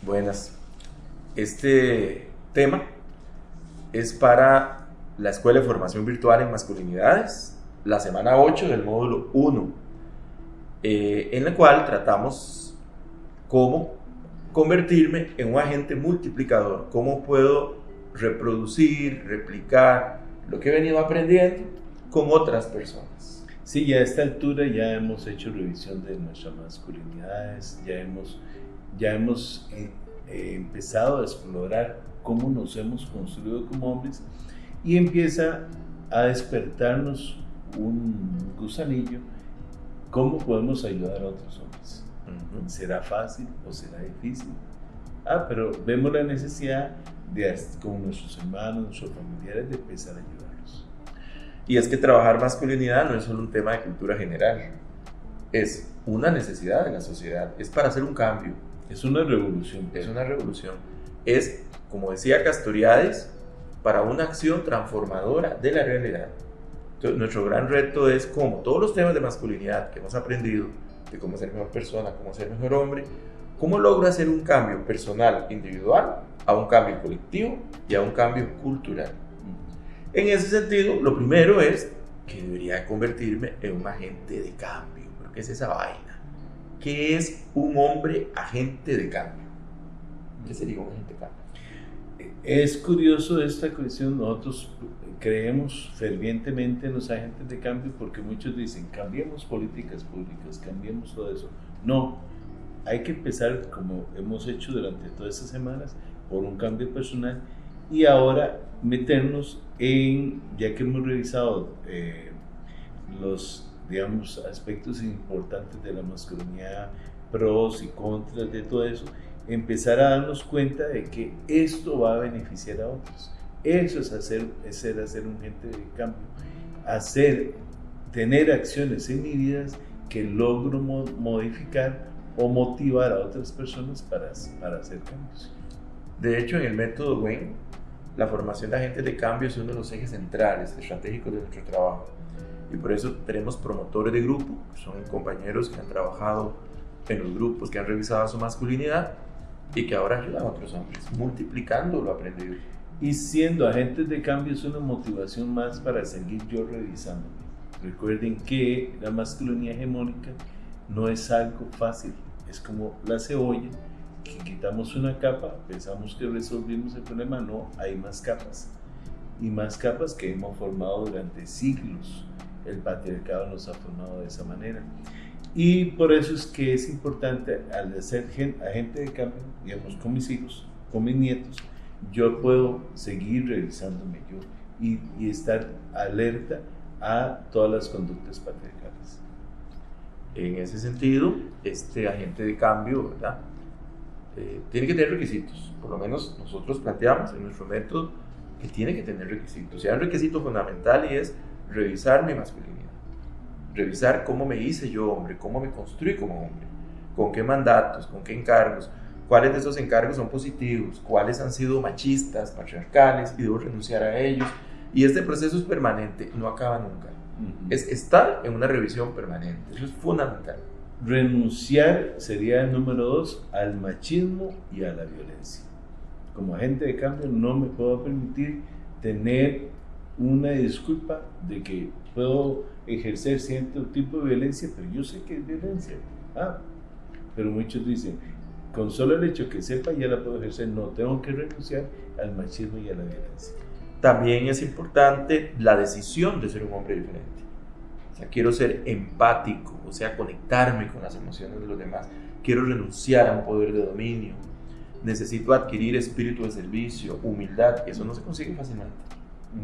Buenas. Este tema es para la Escuela de Formación Virtual en Masculinidades, la semana 8 del módulo 1, en la cual tratamos cómo convertirme en un agente multiplicador, cómo puedo reproducir, replicar lo que he venido aprendiendo con otras personas. Sí, ya a esta altura ya hemos hecho revisión de nuestras masculinidades, ya hemos empezado a explorar cómo nos hemos construido como hombres y empieza a despertarnos un gusanillo, cómo podemos ayudar a otros hombres. ¿Será fácil o será difícil? Pero vemos la necesidad de, con nuestros hermanos, nuestros familiares, de empezar a ayudarlos. Y es que trabajar masculinidad no es solo un tema de cultura general, es una necesidad de la sociedad, es para hacer un cambio. Es una revolución. Es una revolución. Es, como decía Castoriadis, para una acción transformadora de la realidad. Entonces, nuestro gran reto es cómo todos los temas de masculinidad que hemos aprendido, de cómo ser mejor persona, cómo ser mejor hombre, cómo logro hacer un cambio personal, individual, a un cambio colectivo y a un cambio cultural. En ese sentido, lo primero es que debería convertirme en un agente de cambio. ¿Pero qué es esa vaina? ¿Qué es un hombre agente de cambio? ¿Qué sería un agente de cambio? Es curioso esta cuestión. Nosotros creemos fervientemente en los agentes de cambio porque muchos dicen, cambiemos políticas públicas, cambiemos todo eso. No, hay que empezar, como hemos hecho durante todas estas semanas, por un cambio personal y ahora meternos en, ya que hemos revisado los, digamos, aspectos importantes de la masculinidad, pros y contras de todo eso, empezar a darnos cuenta de que esto va a beneficiar a otros. Eso es hacer un agente de cambio, tener acciones en mi vida que logro modificar o motivar a otras personas para hacer cambios. De hecho, en el método Wayne, la formación de agentes de cambio es uno de los ejes centrales, estratégicos de nuestro trabajo. Y por eso tenemos promotores de grupo, que son compañeros que han trabajado en los grupos, que han revisado su masculinidad y que ahora ayudan a otros hombres, multiplicando lo aprendido. Y siendo agentes de cambio es una motivación más para seguir yo revisándome. Recuerden que la masculinidad hegemónica no es algo fácil, es como la cebolla, que quitamos una capa, pensamos que resolvimos el problema, no, hay más capas. Y más capas que hemos formado durante siglos. El patriarcado nos ha formado de esa manera. Y por eso es que es importante, al ser agente de cambio, digamos, con mis hijos, con mis nietos, yo puedo seguir revisándome yo y estar alerta a todas las conductas patriarcales. En ese sentido, este agente de cambio, ¿verdad? Tiene que tener requisitos. Por lo menos nosotros planteamos en nuestro método que tiene que tener requisitos. Y hay un requisito fundamental y es revisar mi masculinidad. Revisar cómo me hice yo hombre, cómo me construí como hombre, con qué mandatos, con qué encargos, cuáles de esos encargos son positivos, cuáles han sido machistas, patriarcales y debo renunciar a ellos. Y este proceso es permanente, no acaba nunca. Es estar en una revisión permanente, eso es fundamental. Renunciar sería el número 2 al machismo y a la violencia. Como agente de cambio no me puedo permitir tener una disculpa de que puedo ejercer cierto tipo de violencia, pero yo sé que es violencia. Pero muchos dicen, con solo el hecho que sepa ya la puedo ejercer, no, tengo que renunciar al machismo y a la violencia. También es importante la decisión de ser un hombre diferente. O sea, quiero ser empático, o sea, conectarme con las emociones de los demás. Quiero renunciar a un poder de dominio. Necesito adquirir espíritu de servicio, humildad. Eso no se consigue fácilmente.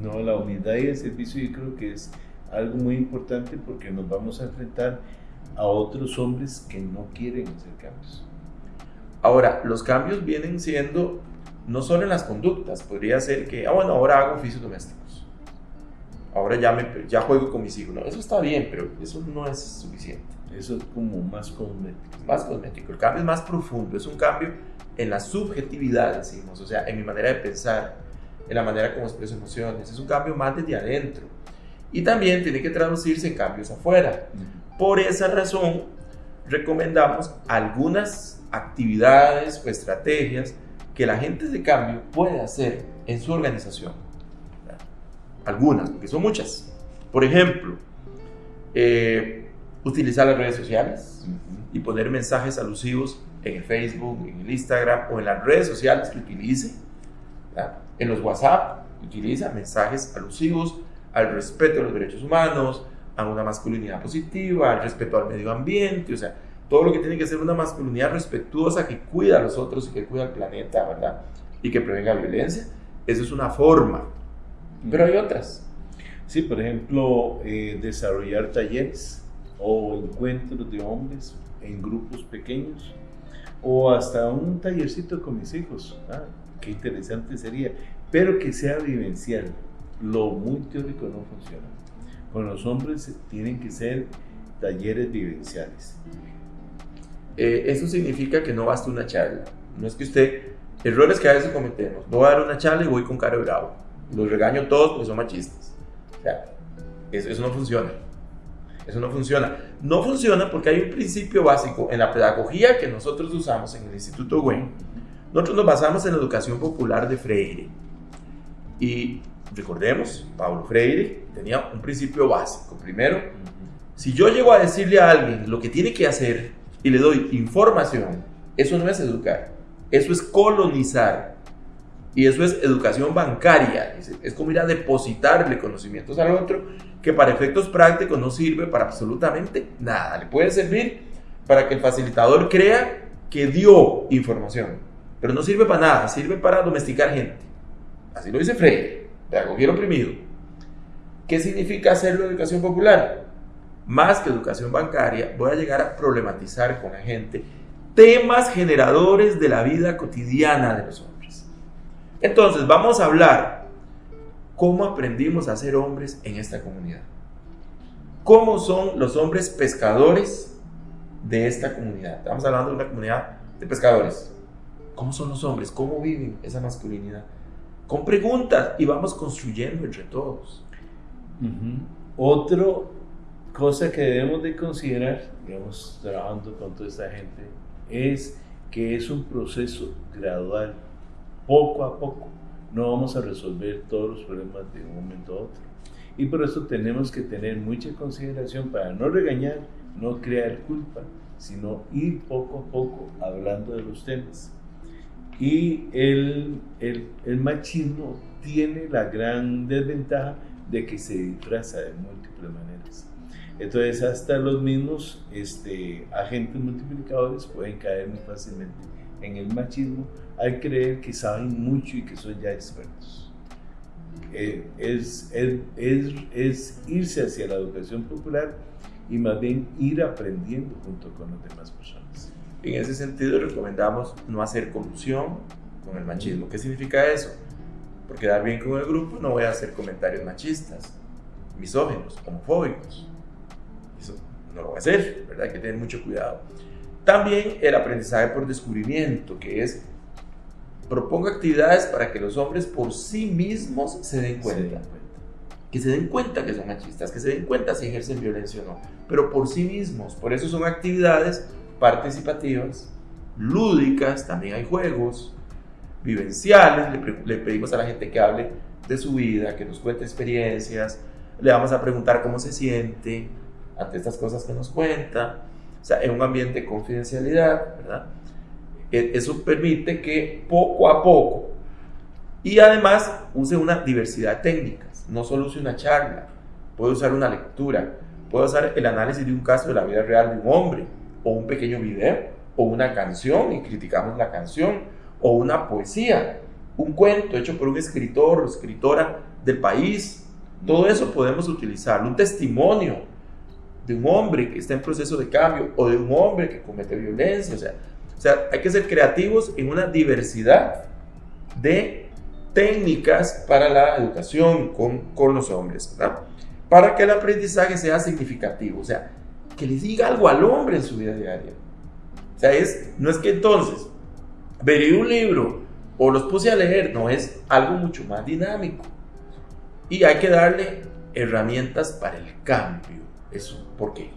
No, la humildad y el servicio yo creo que es algo muy importante porque nos vamos a enfrentar a otros hombres que no quieren hacer cambios. Ahora, los cambios vienen siendo no solo en las conductas. Podría ser que, bueno, ahora hago oficios domésticos. Ahora ya juego con mis hijos. No, eso está bien, pero eso no es suficiente. Eso es como más cosmético. Más cosmético. El cambio es más profundo. Es un cambio en la subjetividad, decimos. O sea, en mi manera de pensar, en la manera como expreso emociones. Es un cambio más desde adentro. Y también tiene que traducirse en cambios afuera. Por esa razón, recomendamos algunas actividades o estrategias que la gente de cambio puede hacer en su organización. Algunas, porque son muchas. Por ejemplo, utilizar las redes sociales y poner mensajes alusivos en el Facebook, en el Instagram o en las redes sociales que utilice. ¿Verdad? En los WhatsApp utiliza mensajes alusivos al respeto de los derechos humanos, a una masculinidad positiva, al respeto al medio ambiente, o sea, todo lo que tiene que ser una masculinidad respetuosa que cuida a los otros y que cuida al planeta, ¿verdad? Y que prevenga violencia. Eso es una forma, pero hay otras. Sí, por ejemplo, desarrollar talleres o encuentros de hombres en grupos pequeños, o hasta un tallercito con mis hijos. Qué interesante sería, pero que sea vivencial. Lo muy teórico no funciona. Con los hombres tienen que ser talleres vivenciales. Eso significa que no basta una charla. No es que usted, errores que a veces cometemos, voy a dar una charla y voy con cara de bravo, los regaño todos porque son machistas. O sea, eso no funciona. Eso no funciona. No funciona porque hay un principio básico en la pedagogía que nosotros usamos en el Instituto Güen. Nosotros nos basamos en la educación popular de Freire. Y recordemos, Paulo Freire tenía un principio básico. Primero, si yo llego a decirle a alguien lo que tiene que hacer y le doy información, eso no es educar, eso es colonizar. Y eso es educación bancaria. Es como ir a depositarle conocimientos al otro que para efectos prácticos no sirve para absolutamente nada. Le puede servir para que el facilitador crea que dio información, pero no sirve para nada, sirve para domesticar gente. Así lo dice Freire, pedagogía oprimido. ¿Qué significa hacerlo educación popular? Más que educación bancaria, voy a llegar a problematizar con la gente temas generadores de la vida cotidiana de los hombres. Entonces, vamos a hablar cómo aprendimos a ser hombres en esta comunidad. ¿Cómo son los hombres pescadores de esta comunidad? Estamos hablando de una comunidad de pescadores. ¿Cómo son los hombres? ¿Cómo viven esa masculinidad? Con preguntas, y vamos construyendo entre todos. Otra cosa que debemos de considerar, digamos, trabajando con toda esta gente, es que es un proceso gradual. Poco a poco, no vamos a resolver todos los problemas de un momento a otro. Y por eso tenemos que tener mucha consideración para no regañar, no crear culpa, sino ir poco a poco hablando de los temas. Y el machismo tiene la gran desventaja de que se disfraza de múltiples maneras. Entonces, hasta los mismos agentes multiplicadores pueden caer muy fácilmente en el machismo al creer que saben mucho y que son ya expertos. Es irse hacia la educación popular y más bien ir aprendiendo junto con las demás personas. En ese sentido, recomendamos no hacer colusión con el machismo. ¿Qué significa eso? Por quedar bien con el grupo, no voy a hacer comentarios machistas, misóginos, homofóbicos. Eso no lo voy a hacer, ¿verdad? Hay que tener mucho cuidado. También el aprendizaje por descubrimiento, que es propongo actividades para que los hombres por sí mismos se den cuenta. Que se den cuenta que son machistas, que se den cuenta si ejercen violencia o no, pero por sí mismos. Por eso son actividades participativas, lúdicas, también hay juegos, vivenciales. Le pedimos a la gente que hable de su vida, que nos cuente experiencias, le vamos a preguntar cómo se siente ante estas cosas que nos cuenta. O sea, en un ambiente de confidencialidad, ¿verdad? Eso permite que poco a poco, y además use una diversidad de técnicas, no solo use una charla, puede usar una lectura, puede usar el análisis de un caso de la vida real de un hombre, o un pequeño video, o una canción, y criticamos la canción, o una poesía, un cuento hecho por un escritor o escritora del país. Todo eso podemos utilizarlo, un testimonio de un hombre que está en proceso de cambio o de un hombre que comete violencia. O sea, hay que ser creativos en una diversidad de técnicas para la educación con los hombres, ¿verdad? Para que el aprendizaje sea significativo, o sea, que le diga algo al hombre en su vida diaria. O sea, no es que entonces veré un libro o los puse a leer, no, es algo mucho más dinámico. Y hay que darle herramientas para el cambio. Eso, ¿por qué?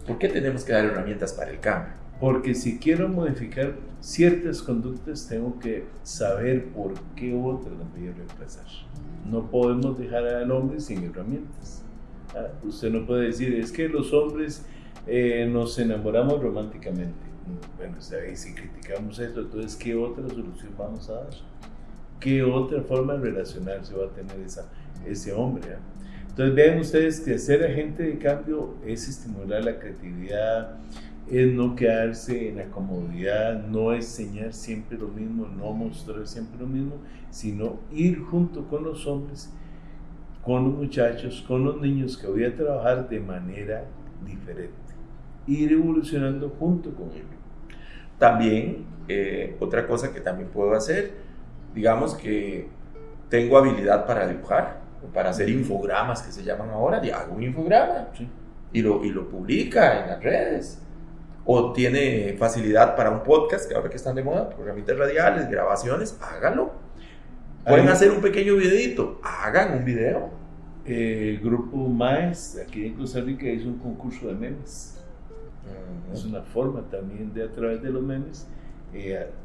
¿Por qué tenemos que dar herramientas para el cambio? Porque si quiero modificar ciertas conductas, tengo que saber por qué otras las voy a reemplazar. No podemos dejar al hombre sin herramientas. Usted no puede decir, es que los hombres nos enamoramos románticamente. Bueno, está bien, si criticamos eso, entonces, ¿qué otra solución vamos a dar? ¿Qué otra forma de relacionarse va a tener ese hombre? Entonces, vean ustedes que ser agente de cambio es estimular la creatividad, es no quedarse en la comodidad, no enseñar siempre lo mismo, no mostrar siempre lo mismo, sino ir junto con los hombres, con los muchachos, con los niños, que voy a trabajar de manera diferente, ir evolucionando junto con ellos. También, otra cosa que también puedo hacer, digamos que tengo habilidad para dibujar, o para hacer infogramas que se llaman ahora, y hago un infograma, Sí. y lo publica en las redes. O tiene facilidad para un podcast, que ahora que están de moda, programitas radiales, grabaciones, háganlo. Pueden hacer un pequeño videito, hagan un video. El grupo MAES, aquí en Costa Rica, hizo un concurso de memes. Es una forma también de, a través de los memes,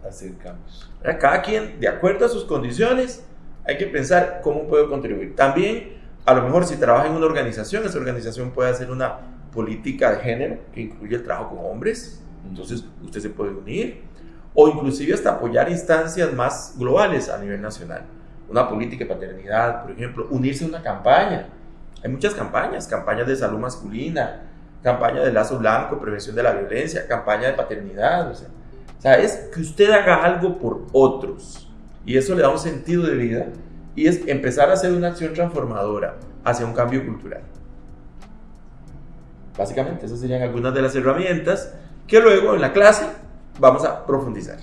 hacer cambios. Cada quien, de acuerdo a sus condiciones, hay que pensar cómo puedo contribuir. También, a lo mejor si trabaja en una organización, esa organización puede hacer una política de género que incluye el trabajo con hombres, entonces usted se puede unir, o inclusive hasta apoyar instancias más globales a nivel nacional, una política de paternidad, por ejemplo, unirse a una campaña. Hay muchas campañas de salud masculina, campaña de lazo blanco, prevención de la violencia, campaña de paternidad, o sea, es que usted haga algo por otros, y eso le da un sentido de vida, y es empezar a hacer una acción transformadora hacia un cambio cultural. Básicamente, esas serían algunas de las herramientas que luego en la clase vamos a profundizar.